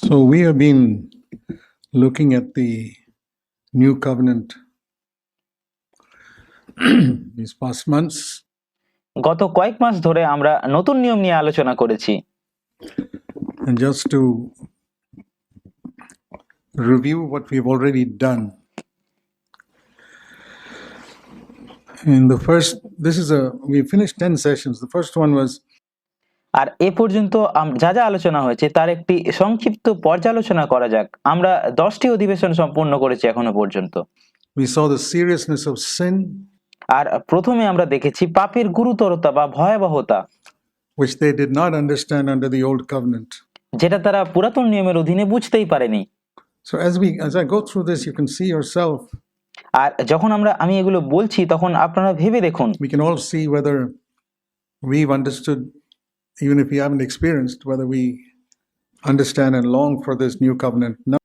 So we have been looking at the new covenant these past months. গত কয়েক মাস ধরে আমরা নতুন নিয়ম নিয়ে আলোচনা করেছি। And just to review what we've already done. In the first, we finished 10 sessions. The first one was আর এ পর্যন্ত যা যা আলোচনা হয়েছে তার একটি সংক্ষিপ্ত পর্যালোচনা করা যাক। আমরা 10টি অধিবেশন সম্পূর্ণ করেছি এখনো পর্যন্ত। We saw the seriousness of sin, আর প্রথমে আমরা দেখেছি পাপের গুরুতরতা বা ভয়াবহতা, which they did not understand under the old covenant. যেটা তারা পুরাতন নিয়মের অধীনে বুঝতেই পারেনি। So as I go through this, you can see yourself. আর যখন আমি এগুলো বলছি তখন আপনারা ভেবে দেখুন। We can all see whether we've understood, even if we haven't experienced, whether we understand and long for this new covenant. No.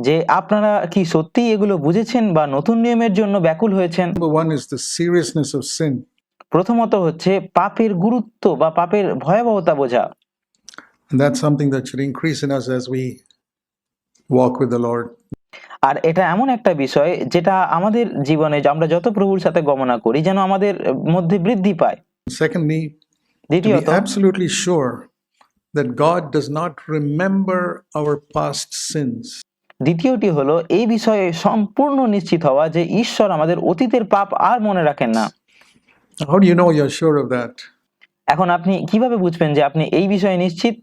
যে আপনারা কি সত্যি এগুলো বুঝেছেন বা নতুন নিয়মের জন্য ব্যাকুল হয়েছেন? Number one is the seriousness of sin. প্রথমত হচ্ছে পাপের গুরুত্ব বা পাপের ভয়াবহতা বোঝা। And that's something that should increase in us as we walk with the Lord. আর এটা এমন একটা বিষয় যেটা আমাদের জীবনে আমরা যত প্রভুর সাথে গমনা করি যেন আমাদের মধ্যে বৃদ্ধি পায়। Secondly, to দ্বিতীয়ত, be absolutely sure that God does not remember our past sins. দ্বিতীয়টি হলো এই বিষয়ে সম্পূর্ণ নিশ্চিত হওয়া যে ঈশ্বর আমাদের অতীতের পাপ আর মনে রাখেন না। How do you know you're sure of that? এখন আপনি কিভাবে বুঝবেন যে আপনি এই বিষয়ে নিশ্চিত?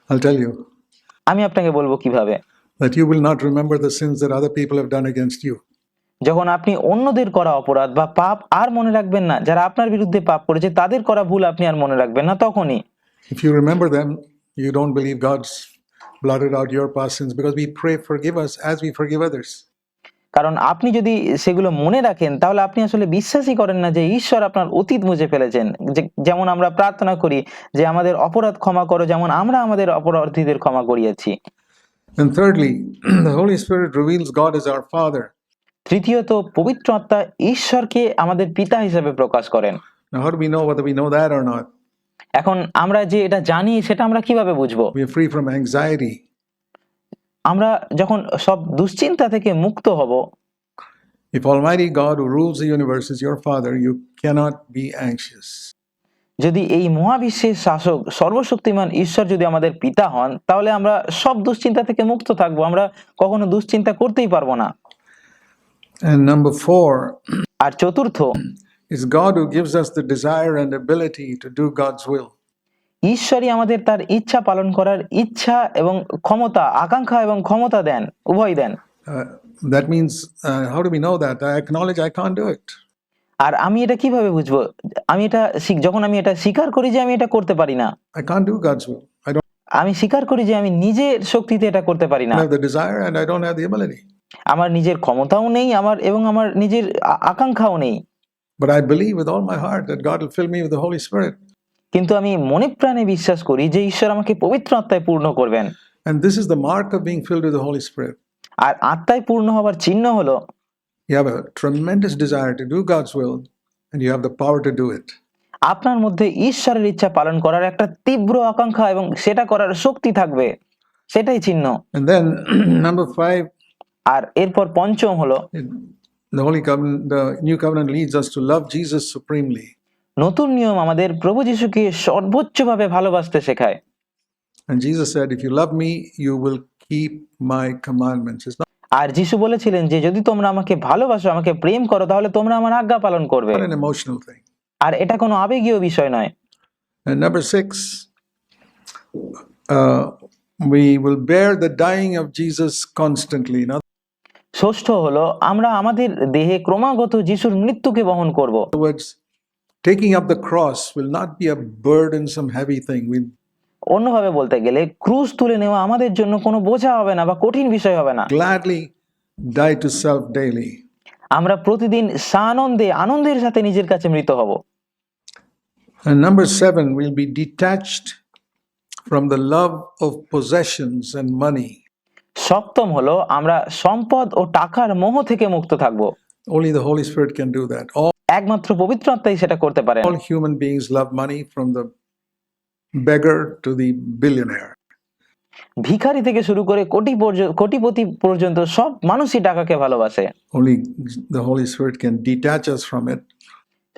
I'll tell you আমি আপনাকে বলবো কিভাবে। that you will not remember the sins that other people have done against you. যখন আপনি অন্যদের করা অপরাধ বা পাপ আর মনে রাখবেন না, যারা আপনার বিরুদ্ধে পাপ করেছে তাদের করা ভুল আপনি আর মনে রাখবেন না, তখনই। If you remember them, you don't believe God's blotted out your past sins, because we pray, forgive us as we forgive others. কারণ আপনি যদি সেগুলো মনে রাখেন তাহলে আপনি আসলে বিশ্বাসই করেন না যে ঈশ্বর আপনার অতীত মুছে ফেলেছেন। যেমন আমরা প্রার্থনা করি যে আমাদের অপরাধ ক্ষমা করো যেমন আমরা আমাদের অপরাধীদের ক্ষমা করিয়াছি। And thirdly, the Holy Spirit reveals God as our Father. তৃতীয়ত, পবিত্র আত্মা ঈশ্বরকে আমাদের পিতা হিসেবে প্রকাশ করেন। Now, how do we know whether we know that or not? এখন আমরা যে এটা জানি সেটা আমরা কিভাবে বুঝবো? We are free from anxiety. আমরা যখন সব দুশ্চিন্তা থেকে মুক্ত হব। If Almighty God who rules the universe is your Father, you cannot be anxious. যদি এই মহাবিশ্বের শাসক সর্বশক্তিমান ঈশ্বর যদি আমাদের পিতা হন তাহলে আমরা সব দুশ্চিন্তা থেকে মুক্ত থাকবো, আমরা কখনো দুশ্চিন্তা করতেই পারবো না। And number 4 আর চতুর্থ, is God who gives us the desire and ability to do God's will. ঈশ্বরই আমাদের তার ইচ্ছা পালন করার ইচ্ছা এবং ক্ষমতা, আকাঙ্ক্ষা এবং ক্ষমতা দেন, উভয় দেন। That means, how do we know that? I acknowledge I can't do it. আর আমি এটা কিভাবে বুঝবো? যখন আমি এটা স্বীকার করি যে আমি এটা করতে পারি না, I can't do God's will. I don't আমি স্বীকার করি যে আমি নিজের শক্তিতে এটা করতে পারি না, have the desire and I don't have the ability. আমার নিজের ক্ষমতাও নেই আমার নিজের আকাঙ্ক্ষাও নেই। But I believe with all my heart that God will fill me with the Holy Spirit. কিন্তু আমি মনে প্রাণে বিশ্বাস করি যে ঈশ্বর আমাকে পবিত্র আত্মায় পূর্ণ করবেন। And this is the mark of being filled with the Holy Spirit. আর আত্মায় পূর্ণ হবার চিহ্ন হলো You have a tremendous desire to do God's will and you have the power to do it. আপনার মধ্যে ঈশ্বরের ইচ্ছা পালন করার একটা তীব্র আকাঙ্ক্ষা এবং সেটা করার শক্তি থাকবে, সেটাই চিহ্ন। And then number 5, আর এরপর পঞ্চম হলো the new covenant leads us to love Jesus supremely. নতুন নিয়ম আমাদের প্রভু যিশুকে সর্বোচ্চভাবে ভালোবাসতে শেখায়। And Jesus said, if you love me, you will keep my commandments. It's আর যিশু বলেছিলেন যে যদি তোমরা আমাকে ভালোবাসো, আমাকে প্রেম করো, তাহলে তোমরা আমার আজ্ঞা পালন করবে। not an emotional thing. আর এটা কোনো আবেগীয় বিষয় নয়। And number 6, we will bear the dying of Jesus constantly. Now, ষষ্ঠ হলো আমরা আমাদের দেহে ক্রমাগত যিশুর মৃত্যুকে বহন করব। in other words, taking up the cross will not be a burdensome, heavy thing. We অন্যভাবে বলতে গেলে ক্রুশ তুলে নেওয়া আমাদের জন্য কোনো বোঝা হবে না বা কঠিন বিষয় হবে না। gladly die to self daily. আমরা প্রতিদিন আনন্দের সাথে নিজের কাছে মৃত হব। And number 7, we'll be detached from the love of possessions and money. সপ্তম হলো আমরা সম্পদ ও টাকার মোহ থেকে মুক্ত থাকব। Only the Holy Spirit can do that. একমাত্র পবিত্র আত্মাই সেটা করতে পারেন। All human beings love money, from the beggar to the billionaire. ভিখারি থেকে শুরু করে কোটিপতি পর্যন্ত সব মানুষই টাকাকে ভালোবাসে। Only the Holy Spirit can detach us from it.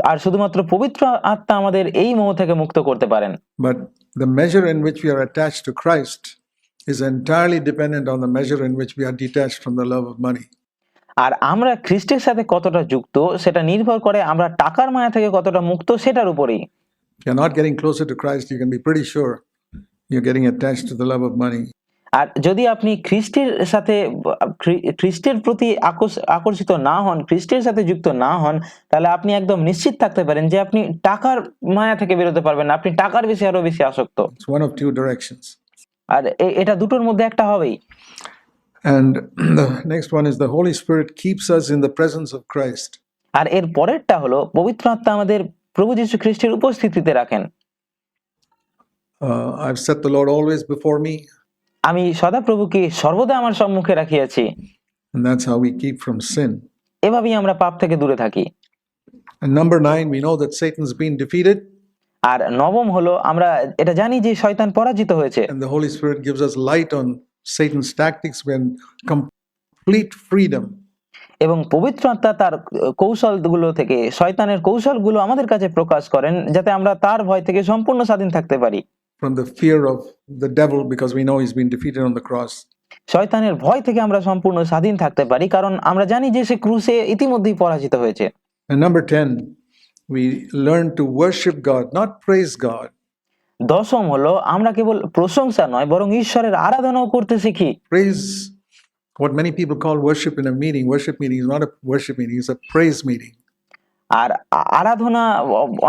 আর শুধুমাত্র পবিত্র আত্মা আমাদের এই মোহ থেকে মুক্ত করতে পারেন। But the measure in which we are attached to Christ is entirely dependent on the measure in which we are detached from the love of money. আর আমরা খ্রিস্টের সাথে কতটা যুক্ত সেটা নির্ভর করে আমরা টাকার মায়া থেকে কতটা মুক্ত সেটার উপরেই। If you're not getting closer to Christ, you can be pretty sure you're getting attached to the love of money. আর যদি আপনি খ্রিস্টের প্রতি আকর্ষিত না হন, খ্রিস্টের সাথে যুক্ত না হন, তাহলে আপনি একদম নিশ্চিত থাকতে পারেন যে আপনি টাকার মায়া থেকে বেরোতে পারবেন না, আপনি টাকার বেশি আরো বেশি আসক্ত। It's one of two directions. আর এটা দুটোর মধ্যে একটা হবেই। And the next one is the Holy Spirit keeps us in the presence of Christ. আর এর পরেরটা হলো পবিত্র আত্মা আমাদের প্রভু যীশু খ্রিস্টের উপস্থিতিতে রাখেন। I've set the Lord always before me, আমি সদাপ্রভুকে সর্বদা আমার সম্মুখে রাখিয়াছি। and that's how we keep from sin. এভাবেই আমরা পাপ থেকে দূরে থাকি। And number 9, we know that Satan's been defeated, আর নবম হলো আমরা এটা জানি যে শয়তান পরাজিত হয়েছে, and the Holy Spirit gives us light on Satan's tactics when complete freedom. এবং পবিত্র আত্মা তার কৌশলগুলো থেকে শয়তানের কৌশলগুলো আমাদের কাছে প্রকাশ করেন যাতে আমরা তার ভয় থেকে সম্পূর্ণ স্বাধীন থাকতে পারি। From the fear of the devil, because we know he's been defeated on the cross. শয়তানের ভয় থেকে আমরা সম্পূর্ণ স্বাধীন থাকতে পারি কারণ আমরা জানি যে সে ক্রুশে ইতিমধ্যেই পরাজিত হয়েছে। And number 10, we learn to worship God, not praise God. দশম হলো আমরা কেবল প্রশংসা নয় বরং ঈশ্বরের আরাধনাও করতে শিখি। Praise, what many people call worship in a meeting. Worship meeting is not a worship meeting, it's a praise meeting. আর আরাধনা,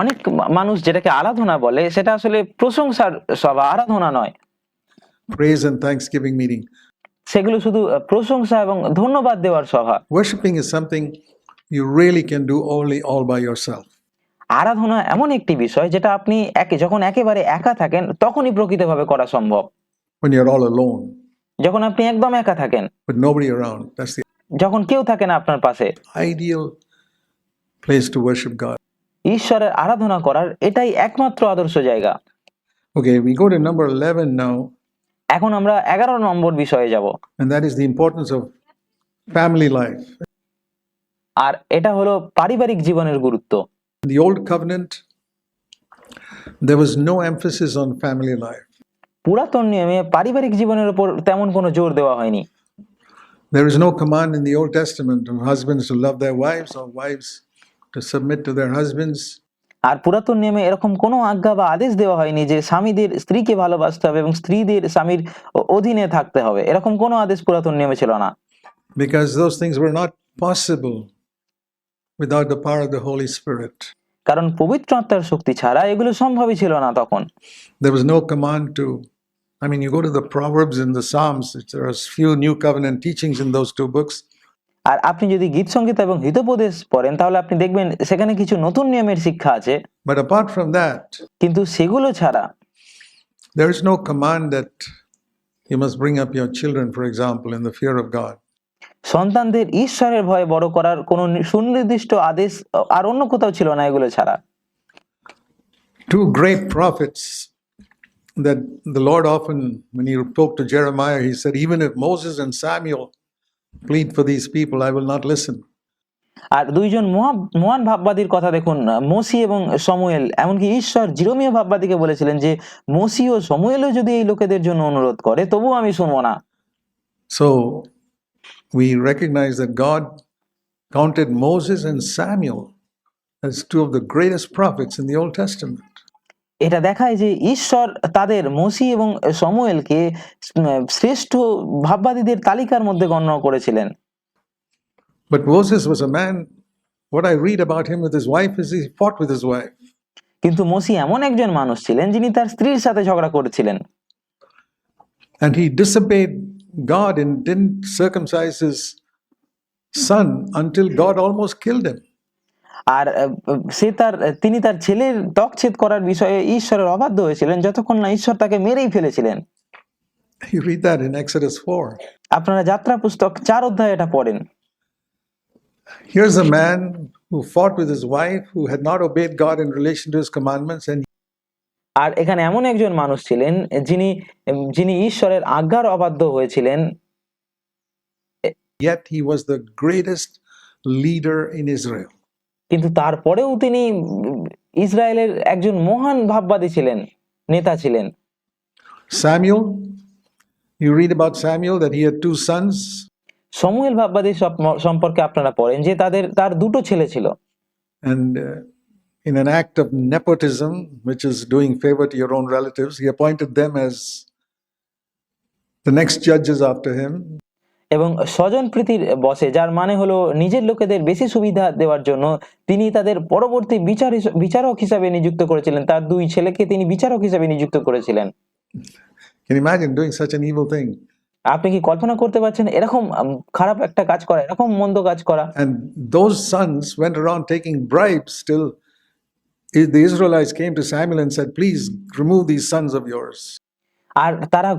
অনেক মানুষ যেটাকে আরাধনা বলে সেটা আসলে প্রশংসার সভা, আরাধনা নয়। Praise and thanksgiving meeting. সেগুলো শুধু প্রশংসা এবং ধন্যবাদ দেওয়ার সভা। Worshipping is something you really can do only all by yourself. আরাধনা এমন একটি বিষয় যেটা আপনি যখন একেবারে একা থাকেন তখনই প্রকৃতভাবে করা সম্ভব। When you're all alone যখন আপনি একদম একা থাকেন, with nobody around, that's the যখন কেউ থাকে না আপনার পাশে, ideal place to worship God. ঈশ্বরের আরাধনা করার এটাই একমাত্র আদর্শ জায়গা। Okay, we go to number 11 now, এখন আমরা 11 নম্বর বিষয়ে যাব, and that is the importance of family life. আর এটা হলো পারিবারিক জীবনের গুরুত্ব। In the Old Covenant, there was no emphasis on family life. পুরাতন নিয়মে পারিবারিক জীবনের উপর তেমন কোনো জোর দেওয়া হয়নি। There is no command in the Old Testament of husbands to love their wives or wives to submit to their husbands. আর পুরাতন নিয়মে এরকম কোনো আজ্ঞা বা আদেশ দেওয়া হয়নি যে স্বামীদের স্ত্রীকে ভালোবাসতে হবে এবং স্ত্রীদের স্বামীর অধীনে থাকতে হবে, এরকম কোনো আদেশ পুরাতন নিয়মে ছিল না। Because those things were not possible without the power of the Holy Spirit. কারণ পবিত্র আত্মার শক্তি ছাড়া এগুলো সম্ভবই ছিল না তখন। There was no command to, you go to the Proverbs and the Psalms, there are few new covenant teachings in those two books. আর আপনি যদি গীত সংগীত এবং হিতোপদেশ পড়েন তাহলে আপনি দেখবেন সেখানে কিছু নতুন নিয়মের শিক্ষা আছে, But apart from that, কিন্তু সেগুলো ছাড়া there is no command that you must bring up your children, for example, in the fear of God. সন্তানদের ঈশ্বরের ভয়ে বড় করার কোনো সুনির্দিষ্ট আদেশ আর অন্য কোথাও ছিল না এগুলো ছাড়া। Two great prophets that the Lord often, when he spoke to Jeremiah, he said, even if Moses and Samuel plead for these people, I will not listen. আর দুইজন মহান ভাববাদীর কথা দেখুন, মোসি এবং সমুয়েল, এমনকি ঈশ্বর জিরোমীয় ভাববাদীকে বলেছিলেন যে মোসি ও সমুয়েলও যদি এই লোকেদের জন্য অনুরোধ করে তবুও আমি শুনবো না। So we recognize that God counted Moses and Samuel as two of the greatest prophets in the Old Testament. এটা দেখায় যে ঈশ্বর তাদের মোসি এবং সমুয়েলকে শ্রেষ্ঠ ভাববাদীদের তালিকার মধ্যে গণ্য করেছিলেন। But Moses was a man, what I read about him with his wife is he fought with his wife. কিন্তু মোসি এমন একজন মানুষ ছিলেন যিনি তার স্ত্রীর সাথে ঝগড়া করেছিলেন। And he disobeyed God and didn't circumcise his son until God almost killed him. আর তিনি তার ছেলের ত্বকচ্ছেদ করার বিষয়ে ঈশ্বরের অবাধ্য হয়েছিলেন যতক্ষণ না ঈশ্বর তাকে মেরেই ফেলেছিলেন। You read that in Exodus 4. আপনারা যাত্রা পুস্তক 4 অধ্যায়ে এটা পড়েন। Here's a man who fought with his wife, who had not obeyed God in relation to his commandments, and আর এখানে এমন একজন মানুষ ছিলেন যিনি যিনি ঈশ্বরের আজ্ঞার অবাধ্য হয়েছিলেন, Yet he was the greatest leader in Israel. কিন্তু তারপরেও তিনি ইসরায়েলের একজন মহান ভাববাদী ছিলেন, নেতা ছিলেন। Samuel, you read about Samuel that he had two sons, Samuel ভাববাদী সম্পর্কে আপনারা পড়েন যে তার দুটো ছেলে ছিল, and in an act of nepotism, which is doing favor to your own relatives, he appointed them as the next judges after him. এবং স্বজন প্রীতির বসে, যার মানে হলো নিজের লোকেদের বেশি সুবিধা দেওয়ার জন্য তিনি তাদের পরবর্তী বিচারক হিসাবে নিযুক্ত করেছিলেন। তার দুই ছেলেকে তিনি বিচারক হিসাবে নিযুক্ত করেছিলেন। Can you imagine doing such an evil thing? আপনি কি কল্পনা করতে পারছেন এরকম খারাপ একটা কাজ করা, এরকম মন্দ কাজ করা? And those sons went around taking bribes till the Israelites came to Samuel and said, please remove these sons of yours. আর তারা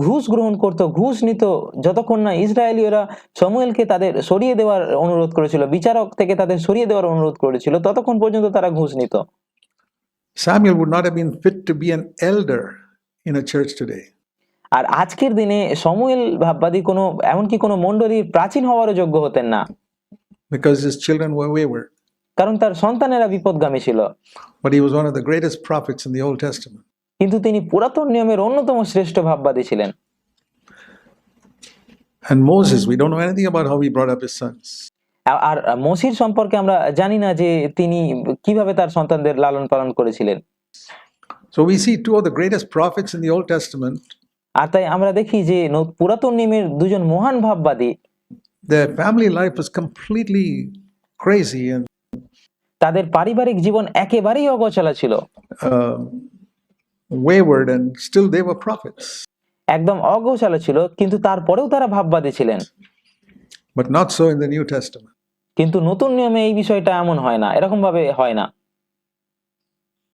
ঘুষ গ্রহণ করত, ঘুষ নিত, যতক্ষণ না ইসরায়েলীয়রা সমুয়েলকে তাদের সরিয়ে দেওয়ার অনুরোধ করেছিল, বিচারক থেকে তাদের সরিয়ে দেওয়ার অনুরোধ করেছিল, ততক্ষণ পর্যন্ত তারা ঘুষ নিত। Samuel would not have been fit to be an elder in a church today. আর আজকের দিনে সমুয়েল ভাববাদী এমনকি কোনো মণ্ডলীর প্রাচীন হওয়ারও যোগ্য হতেন না, because his children were wayward. কারণ তার সন্তানেরা বিপদগামী ছিল। But he was one of the greatest prophets in the Old Testament. কিন্তু তিনি পুরাতন নিয়মের অন্যতম শ্রেষ্ঠ ভাববাদী ছিলেন। And Moses, we don't know anything about how he brought up his sons. আর মসির সম্পর্কে আমরা জানি না যে তিনি কিভাবে তার সন্তানদের লালন পালন করেছিলেন। So we see two of the greatest prophets in the Old Testament. আর তাই আমরা দেখি যে পুরাতন নিয়মের দুজন মহান ভাববাদী, Their family life was completely crazy and তাদের পারিবারিক জীবন একেবারেই অগোছালো ছিল, wayward, and still they were prophets. একদম অগোছালো ছিল, কিন্তু তারপরেও তারা ভাববাদী ছিলেন। But not so in the New Testament. কিন্তু নতুন নিয়মে এই বিষয়টা এমন হয় না, এরকম ভাবে হয় না।